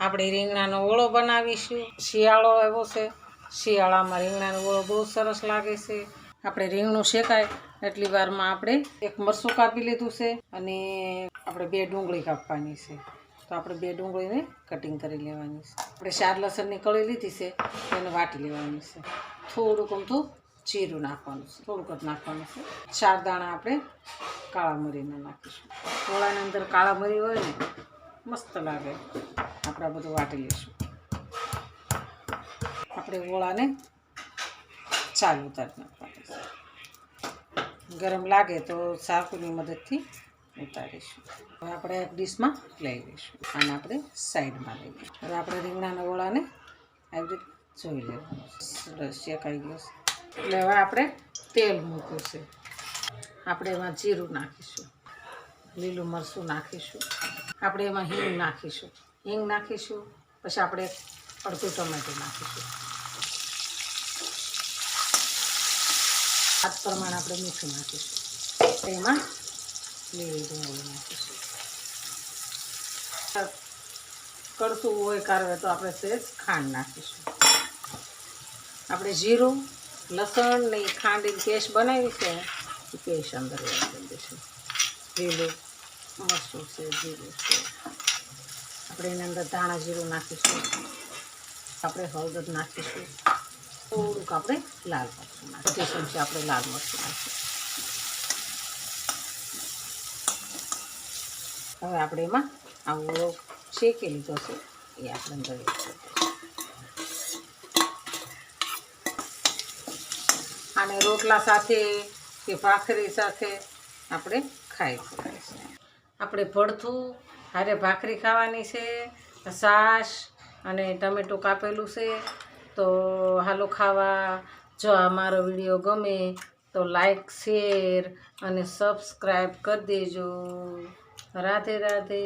આપણે રીંગણાનો ઓળો બનાવીશું। શિયાળો આવ્યો છે, શિયાળામાં રીંગણાનો ઓળો બહુ સરસ લાગે છે। આપણે રીંગણું શેકાય એટલી વારમાં આપણે એક મરચું કાપી લીધું છે અને આપણે 2 ડુંગળી કાપવાની છે। તો આપણે 2 ડુંગળીને કટિંગ કરી લેવાની છે। આપણે 4 લસણની કળી લીધી છે, એને વાટી લેવાની છે। થોડુંક અમથું જીરું નાખવાનું છે, થોડુંક જ નાખવાનું છે। 4 દાણા આપણે કાળા મરીના નાખીશું। ઓળાની અંદર કાળા મરી હોય ને મસ્ત લાગે। આપણે આ બધું વાટી લઈશું। આપણે ઓળાને ચાલુ ઉતારી નાખવાની છે। ગરમ લાગે તો ચાકુની મદદથી ઉતારીશું। હવે આપણે એક ડીશમાં લઈ લઈશું। આને આપણે સાઈડમાં લઈ લઈશું। હવે આપણે રીંગણાના ઓળાને આવી રીતે જોઈ લેવાનું। સરસ શેકાઈ ગયો છે એટલે હવે આપણે તેલ મૂક્યું છે। આપણે એમાં જીરું નાખીશું, લીલું મરચું નાખીશું, આપણે એમાં હિંગ નાખીશું। હિંગ નાખીશું પછી આપણે અડધું ટમેટું નાખીશું। આ પ્રમાણે આપણે મીઠું નાખીશું। એમાં લીલી ડુંગળી નાખીશું। કડતું હોય કારવે તો આપણે સહેજ ખાંડ નાખીશું। આપણે જીરું, લસણ ને ખાંડની પેસ્ટ બનાવી છે એ પેસ્ટ અંદર એડ કરી દઈશું। લીલું મરચું છે, જીરું છે, આપણે એની અંદર ધાણા જીરું નાખીશું। આપણે હળદર નાખીશું, થોડુંક આપણે લાલ મરચું નાખીશું, 2 ચમચી આપણે લાલ મરચું નાખીશું। હવે આપણે એમાં આ ઓળો શેકી લીધો છે એ આપણે અંદર એડ કરી દઈશું। આને રોટલા સાથે કે ભાખરી સાથે આપણે ખાઈ શકાય છે। આપણે ભડથું હારે ભાખરી ખાવાની છે, છાશ અને ટમેટું કાપેલું છે। તો હાલો ખાવા। જો આ મારો વિડીયો ગમે તો લાઈક, શેર અને સબસ્ક્રાઈબ કરી દેજો। રાધે રાધે।